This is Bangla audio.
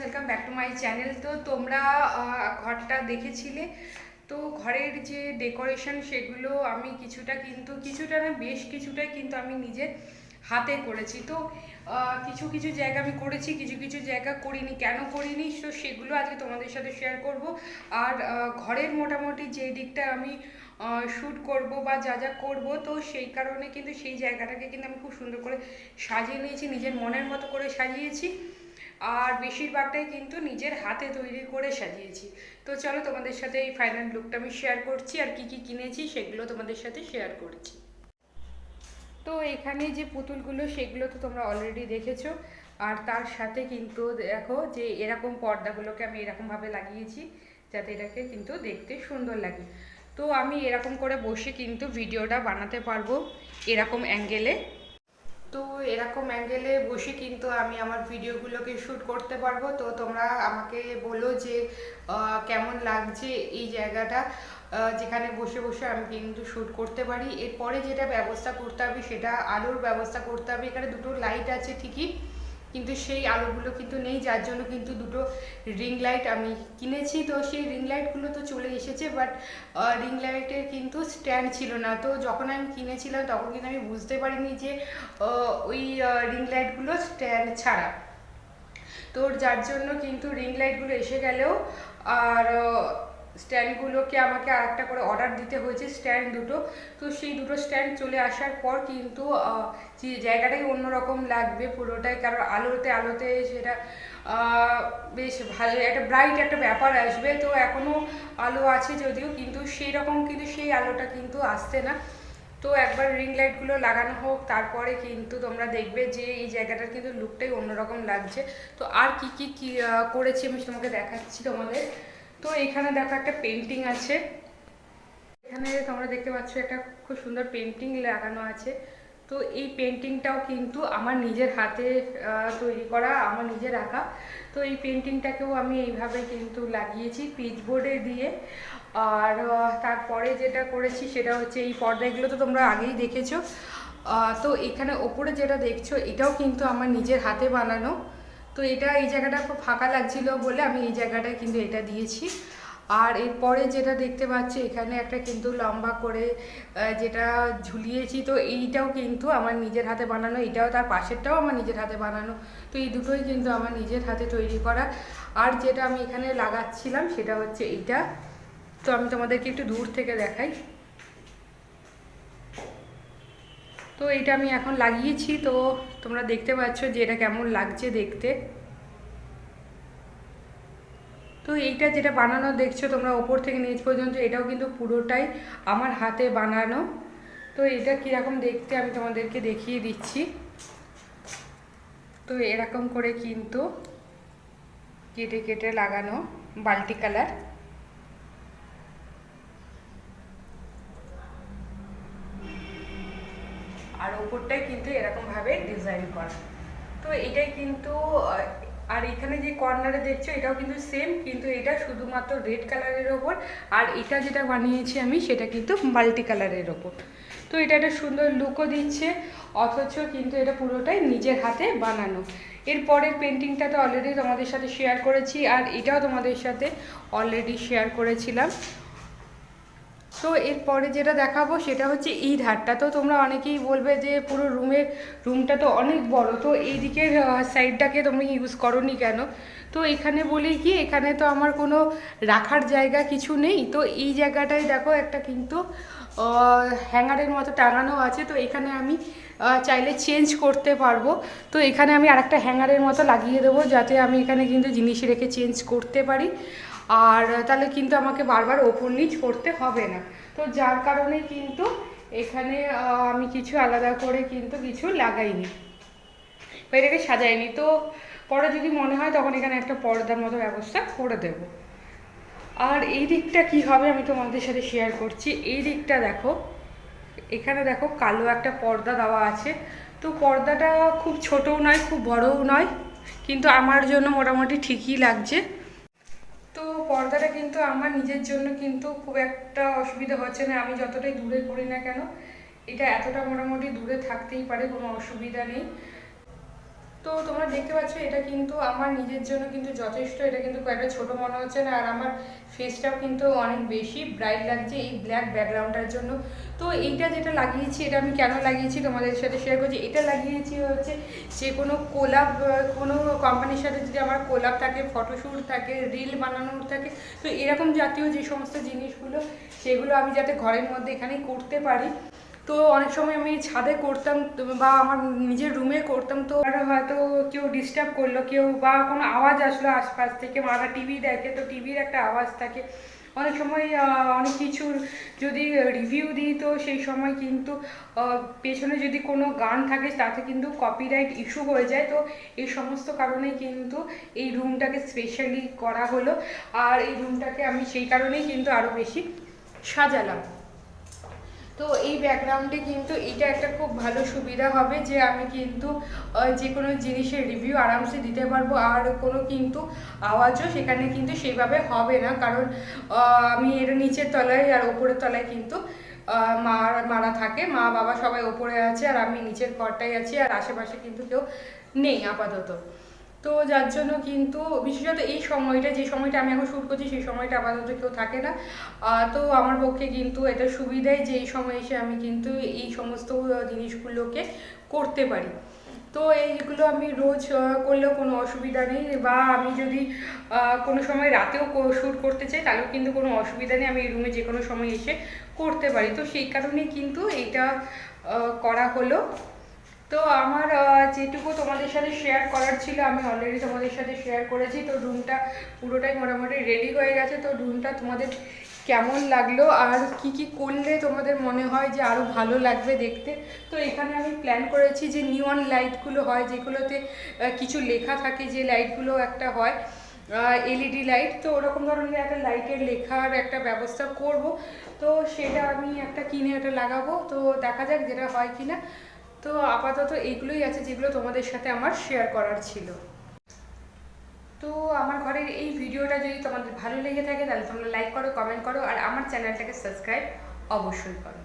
Welcome back to my channel. তো তোমরা ঘরটা দেখেছিলে, তো ঘরের যে ডেকোরেশন সেগুলো আমি কিছুটা না বেশ কিছুটাই কিন্তু আমি নিজের হাতে করেছি। তো কিছু কিছু জায়গা আমি করেছি, কিছু কিছু জায়গা করিনি। কেন করিনি তো সেগুলো আজকে তোমাদের সাথে শেয়ার করব। আর ঘরের মোটামুটি যে দিকটা আমি শ্যুট করব বা যা যা করবো, তো সেই কারণে কিন্তু সেই জায়গাটাকে কিন্তু আমি খুব সুন্দর করে সাজিয়ে নিয়েছি, নিজের মনের মতো করে সাজিয়েছি। আর বেশিরভাগটাই কিন্তু নিজের হাতে তৈরি করে সাজিয়েছি। তো চলো তোমাদের সাথে এই ফাইনাল লুকটা আমি শেয়ার করছি, আর কি কি কিনেছি সেগুলো তোমাদের সাথে শেয়ার করছি। তো এখানে যে পুতুলগুলো সেগুলো তো তোমরা অলরেডি দেখেছো। আর তার সাথে কিন্তু দেখো যে এরকম পর্দাগুলোকে আমি এরকমভাবে লাগিয়েছি যাতে এটাকে কিন্তু দেখতে সুন্দর লাগে। তো আমি এরকম করে বসে কিন্তু ভিডিওটা বানাতে পারবো এরকম অ্যাঙ্গেলে। তো এরকম অ্যাঙ্গেলে বসে কিন্তু আমি আমার ভিডিওগুলোকে শ্যুট করতে পারবো। তো তোমরা আমাকে বলো যে কেমন লাগছে এই জায়গাটা, যেখানে বসে বসে আমি কিন্তু শ্যুট করতে পারি। এরপরে যেটা ব্যবস্থা করতে হবে সেটা আলোর ব্যবস্থা করতে হবে। এখানে দুটো লাইট আছে ঠিকই, কিন্তু সেই আলোগুলো কিন্তু নেই, যার জন্য কিন্তু দুটো রিং লাইট আমি কিনেছি। তো সেই রিং লাইটগুলো তো চলে এসেছে, বাট রিং লাইটের কিন্তু স্ট্যান্ড ছিল না। তো যখন আমি কিনেছিলাম তখন কিন্তু আমি বুঝতে পারিনি যে ওই রিং লাইটগুলো স্ট্যান্ড ছাড়া। তো যার জন্য কিন্তু রিং লাইটগুলো এসে গেলেও আর স্ট্যান্ডগুলোকে আমাকে আরেকটা করে অর্ডার দিতে হয়েছে, স্ট্যান্ড দুটো। তো সেই দুটো স্ট্যান্ড চলে আসার পর কিন্তু যে জায়গাটাই অন্যরকম লাগবে পুরোটাই, কারণ আলোতে আলোতে সেটা বেশ ভালো একটা ব্রাইট একটা ব্যাপার আসবে। তো এখনও আলো আছে যদিও, কিন্তু সেই রকম কিন্তু সেই আলোটা কিন্তু আসছে না। তো একবার রিং লাইটগুলো লাগানো হোক, তারপরে কিন্তু তোমরা দেখবে যে এই জায়গাটার কিন্তু লুকটাই অন্যরকম লাগছে। তো আর কি কি কি করেছি আমি তোমাকে দেখাচ্ছি তোমাদের। তো এখানে দেখো একটা পেন্টিং আছে, এখানে তোমরা দেখতে পাচ্ছ একটা খুব সুন্দর পেন্টিং লাগানো আছে। তো এই পেন্টিংটাও কিন্তু আমার নিজের হাতে তৈরি করা, আমার নিজের আঁকা। তো এই পেন্টিংটাকেও আমি এইভাবে কিন্তু লাগিয়েছি পিচবোর্ডে দিয়ে। আর তারপরে যেটা করেছি সেটা হচ্ছে এই পর্দাগুলো তো তোমরা আগেই দেখেছো। তো এখানে ওপরে যেটা দেখছো এটাও কিন্তু আমার নিজের হাতে বানানো। তো এটা এই জায়গাটা খুব ফাঁকা লাগছিল বলে আমি এই জায়গাটায় কিন্তু এটা দিয়েছি। আর এরপরে যেটা দেখতে পাচ্ছি এখানে একটা কিন্তু লম্বা করে যেটা ঝুলিয়েছি, তো এইটাও কিন্তু আমার নিজের হাতে বানানো, এটাও তার পাশেরটাও আমার নিজের হাতে বানানো। তো এই দুটোই কিন্তু আমার নিজের হাতে তৈরি করা। আর যেটা আমি এখানে লাগাচ্ছিলাম সেটা হচ্ছে এইটা। তো আমি তোমাদেরকে একটু দূর থেকে দেখাই। তো এটা আমি এখন লাগিয়েছি, তো তোমরা দেখতে পাচ্ছ যে এটা কেমন লাগছে দেখতে। তো এইটা যেটা বানানো দেখছো তোমরা ওপর থেকে নিচ পর্যন্ত, এটাও কিন্তু পুরোটাই আমার হাতে বানানো। তো এটা কীরকম দেখতে আমি তোমাদেরকে দেখিয়ে দিচ্ছি। তো এরকম করে কিন্তু কেটে কেটে লাগানো বাল্টি কালার। আর ওপরটাই কিন্তু এরকমভাবে ডিজাইন করা। তো এটাই কিন্তু আর এখানে যে কর্নারে দেখছো এটাও কিন্তু সেম, কিন্তু এটা শুধুমাত্র রেড কালারের ওপর। আর এটা যেটা বানিয়েছি আমি সেটা কিন্তু মাল্টি কালারের ওপর। তো এটা একটা সুন্দর লুকও দিচ্ছে, অথচ কিন্তু এটা পুরোটাই নিজের হাতে বানানো। এর পরের পেন্টিংটা তো অলরেডি তোমাদের সাথে শেয়ার করেছি, আর এটাও তোমাদের সাথে অলরেডি শেয়ার করেছিলাম। তো এরপরে যেটা দেখাবো সেটা হচ্ছে এই ধারটা। তো তোমরা অনেকেই বলবে যে পুরো রুমটা তো অনেক বড়, তো এই দিকের সাইডটাকে তুমি ইউজ করোনি কেন। তো এখানে বলি কি, এখানে তো আমার কোনো রাখার জায়গা কিছু নেই। তো এই জায়গাটায় দেখো একটা কিন্তু হ্যাঙ্গারের মতো টাঙানো আছে। তো এখানে আমি চাইলে চেঞ্জ করতে পারবো। তো এখানে আমি আরেকটা হ্যাঙ্গারের মতো লাগিয়ে দেবো, যাতে আমি এখানে কিন্তু জিনিস রেখে চেঞ্জ করতে পারি। আর তাহলে কিন্তু আমাকে বারবার ওপর নিচ করতে হবে না। তো যার কারণে কিন্তু এখানে আমি কিছু আলাদা করে কিন্তু কিছু লাগাইনি বা এটাকে সাজাইনি। তো পরে যদি মনে হয় তখন এখানে একটা পর্দার মতো ব্যবস্থা করে দেব। আর এই দিকটা কি হবে আমি তোমাদের সাথে শেয়ার করছি। এই দিকটা দেখো, এখানে দেখো কালো একটা পর্দা দেওয়া আছে। তো পর্দাটা খুব ছোটও নয় খুব বড়ও নয়, কিন্তু আমার জন্য মোটামুটি ঠিকই লাগছে। তো পর্দাটা কিন্তু আমার নিজের জন্য কিন্তু খুব একটা অসুবিধা হচ্ছে না, আমি যতটাই দূরে করি না কেন এটা এতটা মোটামুটি দূরে থাকতেই পারে, কোনো অসুবিধা নেই। তো তোমরা দেখতে পাচ্ছ এটা কিন্তু আমার নিজের জন্য কিন্তু যথেষ্ট, এটা কিন্তু কয়েকটা ছোট মনে হচ্ছে না, আর আমার ফেসটাও কিন্তু অনেক বেশি ব্রাইট লাগছে এই ব্ল্যাক ব্যাকগ্রাউন্ডটার জন্য। তো এইটা যেটা লাগিয়েছি, এটা আমি কেন লাগিয়েছি তোমাদের সাথে শেয়ার করছি। এটা লাগিয়েছি হচ্ছে যে কোনো কোলাব, কোনো কোম্পানির সাথে যদি আমার কোলাব থাকে, ফটোশ্যুট থাকে, রিল বানানোর থাকে, তো এরকম জাতীয় যে সমস্ত জিনিসগুলো সেগুলো আমি যাতে ঘরের মধ্যে এখানেই করতে পারি। তো অনেক সময় আমি ছাদে করতাম বা আমার নিজের রুমে করতাম, তো আর হয়তো কেউ ডিস্টার্ব করলো, কেউ বা কোনো আওয়াজ আসলো আশপাশ থেকে, মারা টিভি দেখে তো টিভির একটা আওয়াজ থাকে, অনেক সময় অনেক কিছুর যদি রিভিউ দিই তো সেই সময় কিন্তু পেছনে যদি কোনো গান থাকে তাতে কিন্তু কপিরাইট ইস্যু হয়ে যায়। তো এই সমস্ত কারণেই কিন্তু এই রুমটাকে স্পেশালি করা হলো, আর এই রুমটাকে আমি সেই কারণেই কিন্তু আরও বেশি সাজালাম। তো এই ব্যাকগ্রাউন্ডে কিন্তু এটা একটা খুব ভালো সুবিধা হবে যে আমি কিন্তু যে কোনো জিনিসের রিভিউ আরামসে দিতে পারবো, আর কোনো কিন্তু আওয়াজও সেখানে কিন্তু সেইভাবে হবে না, কারণ আমি এর নিচের তলায় আর ওপরের তলায় কিন্তু মারা থাকে, মা বাবা সবাই ওপরে আছে আর আমি নিচের ঘরটাই আছি, আর আশেপাশে কিন্তু কেউ নেই আপাতত। তো যার জন্য কিন্তু বিশেষত এই সময়টা, যে সময়টা আমি এখন শ্যুট করছি সেই সময়টা আপাতত কেউ থাকে না। তো আমার পক্ষে কিন্তু এটা সুবিধাই যে এই সময় এসে আমি কিন্তু এই সমস্ত জিনিসগুলোকে করতে পারি। তো এইগুলো আমি রোজ করলেও কোনো অসুবিধা নেই, বা আমি যদি কোনো সময় রাতেও শ্যুট করতে চাই তাহলেও কিন্তু কোনো অসুবিধা নেই, আমি এই রুমে যে কোনো সময় এসে করতে পারি। তো সেই কারণেই কিন্তু এইটা করা হলো। তো আমার যেটুকু তোমাদের সাথে শেয়ার করার ছিল আমি অলরেডি তোমাদের সাথে শেয়ার করেছি। তো রুমটা পুরোটাই মোটামুটি রেডি হয়ে গেছে। তো রুমটা তোমাদের কেমন লাগলো আর কি কি করলে তোমাদের মনে হয় যে আরও ভালো লাগবে দেখতে। তো এখানে আমি প্ল্যান করেছি যে নিয়ন লাইটগুলো হয় যেগুলোতে কিছু লেখা থাকে, যে লাইটগুলো একটা হয় এলইডি লাইট, তো ওরকম ধরনের একটা লাইটের লেখার একটা ব্যবস্থা করব। তো সেটা আমি একটা কিনে একটা লাগাবো, তো দেখা যাক যেটা হয় কিনা। তো আপাতত এইগুলোই আছে যেগুলো তোমাদের সাথে আমার শেয়ার করার ছিল। তো আমার ঘরের এই ভিডিওটা যদি তোমাদের ভালো লেগে থাকে তাহলে তোমরা লাইক করো, কমেন্ট করো, আর আমার চ্যানেলটাকে সাবস্ক্রাইব অবশ্যই করো।